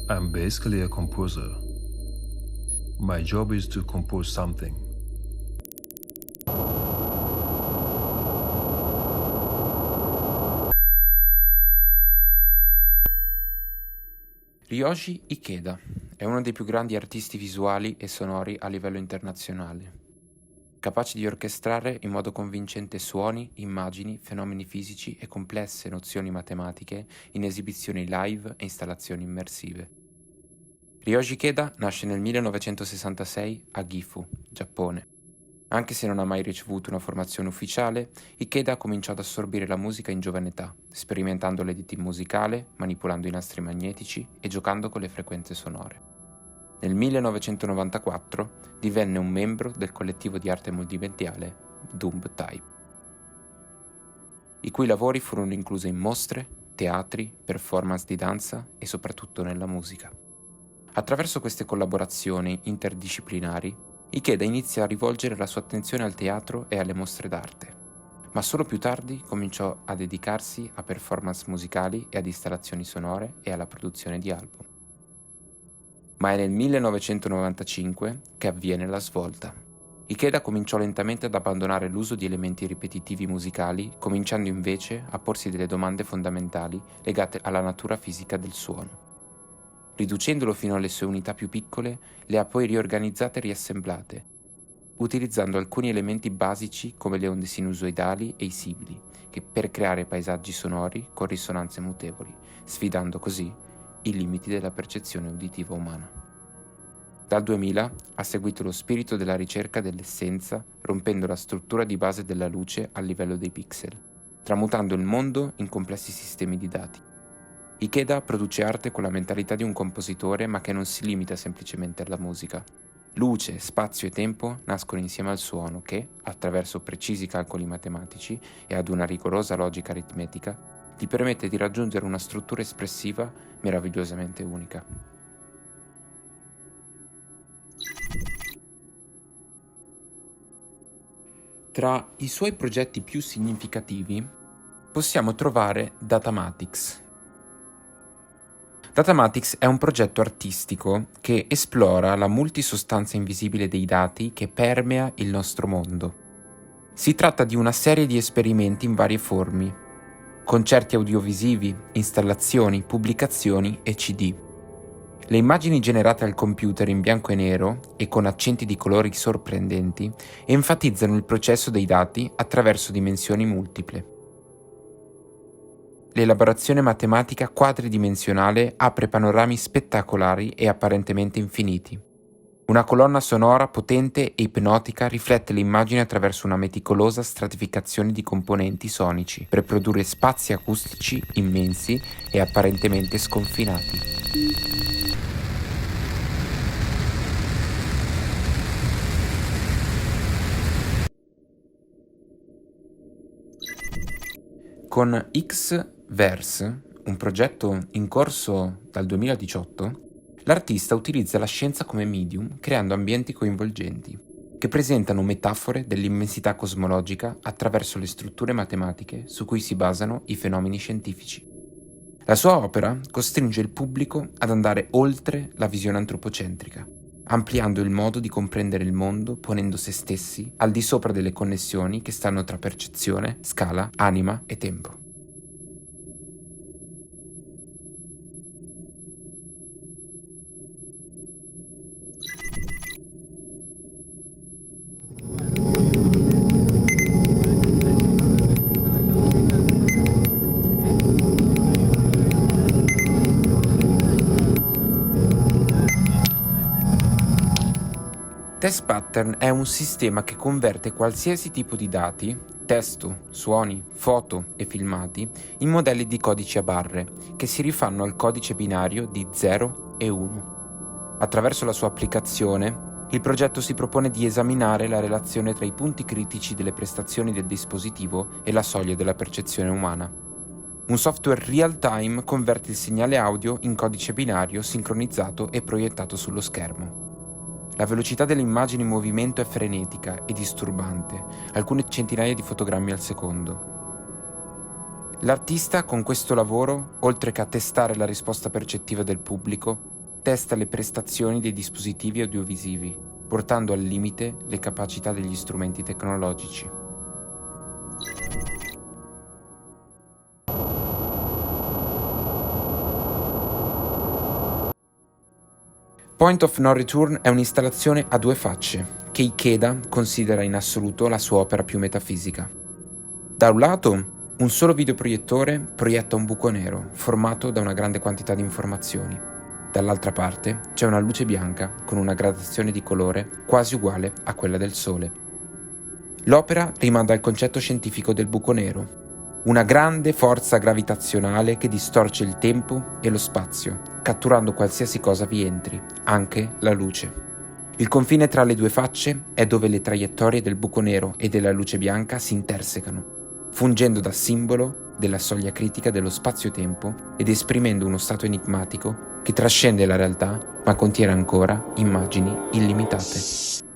I'm basically a composer. My job is to compose something. Ryoji Ikeda è uno dei più grandi artisti visuali e sonori a livello internazionale, capace di orchestrare in modo convincente suoni, immagini, fenomeni fisici e complesse nozioni matematiche in esibizioni live e installazioni immersive. Ryoji Ikeda nasce nel 1966 a Gifu, Giappone. Anche se non ha mai ricevuto una formazione ufficiale, Ikeda cominciò ad assorbire la musica in giovane età, sperimentando l'editing musicale, manipolando i nastri magnetici e giocando con le frequenze sonore. Nel 1994 divenne un membro del collettivo di arte multimediale Dumb Type, i cui lavori furono inclusi in mostre, teatri, performance di danza e soprattutto nella musica. Attraverso queste collaborazioni interdisciplinari, Ikeda inizia a rivolgere la sua attenzione al teatro e alle mostre d'arte, ma solo più tardi cominciò a dedicarsi a performance musicali e ad installazioni sonore e alla produzione di album. Ma è nel 1995 che avviene la svolta. Ikeda cominciò lentamente ad abbandonare l'uso di elementi ripetitivi musicali, cominciando invece a porsi delle domande fondamentali legate alla natura fisica del suono. Riducendolo fino alle sue unità più piccole, le ha poi riorganizzate e riassemblate, utilizzando alcuni elementi basici come le onde sinusoidali e i sibili, per creare paesaggi sonori con risonanze mutevoli, sfidando così i limiti della percezione uditiva umana. Dal 2000 ha seguito lo spirito della ricerca dell'essenza, rompendo la struttura di base della luce al livello dei pixel, tramutando il mondo in complessi sistemi di dati. Ikeda produce arte con la mentalità di un compositore, ma che non si limita semplicemente alla musica. Luce, spazio e tempo nascono insieme al suono che, attraverso precisi calcoli matematici e ad una rigorosa logica aritmetica, gli permette di raggiungere una struttura espressiva meravigliosamente unica. Tra i suoi progetti più significativi possiamo trovare Datamatics. Datamatics è un progetto artistico che esplora la multisostanza invisibile dei dati che permea il nostro mondo. Si tratta di una serie di esperimenti in varie forme: concerti audiovisivi, installazioni, pubblicazioni e CD. Le immagini generate al computer in bianco e nero e con accenti di colori sorprendenti enfatizzano il processo dei dati attraverso dimensioni multiple. L'elaborazione matematica quadridimensionale apre panorami spettacolari e apparentemente infiniti. Una colonna sonora potente e ipnotica riflette l'immagine attraverso una meticolosa stratificazione di componenti sonici per produrre spazi acustici immensi e apparentemente sconfinati. Con X-Verse, un progetto in corso dal 2018, l'artista utilizza la scienza come medium, creando ambienti coinvolgenti, che presentano metafore dell'immensità cosmologica attraverso le strutture matematiche su cui si basano i fenomeni scientifici. La sua opera costringe il pubblico ad andare oltre la visione antropocentrica, ampliando il modo di comprendere il mondo, ponendo se stessi al di sopra delle connessioni che stanno tra percezione, scala, anima e tempo. Test Pattern è un sistema che converte qualsiasi tipo di dati, testo, suoni, foto e filmati, in modelli di codici a barre, che si rifanno al codice binario di 0 e 1. Attraverso la sua applicazione, Il progetto si propone di esaminare la relazione tra i punti critici delle prestazioni del dispositivo e la soglia della percezione umana. Un software real-time converte il segnale audio in codice binario sincronizzato e proiettato sullo schermo. La velocità delle immagini in movimento è frenetica e disturbante, alcune centinaia di fotogrammi al secondo. L'artista con questo lavoro, oltre che a testare la risposta percettiva del pubblico, testa le prestazioni dei dispositivi audiovisivi, portando al limite le capacità degli strumenti tecnologici. Point of No Return è un'installazione a due facce, che Ikeda considera in assoluto la sua opera più metafisica. Da un lato, un solo videoproiettore proietta un buco nero, formato da una grande quantità di informazioni. Dall'altra parte c'è una luce bianca con una gradazione di colore quasi uguale a quella del Sole. L'opera rimanda al concetto scientifico del buco nero, una grande forza gravitazionale che distorce il tempo e lo spazio, catturando qualsiasi cosa vi entri, anche la luce. Il confine tra le due facce è dove le traiettorie del buco nero e della luce bianca si intersecano, fungendo da simbolo della soglia critica dello spazio-tempo ed esprimendo uno stato enigmatico che trascende la realtà ma contiene ancora immagini illimitate.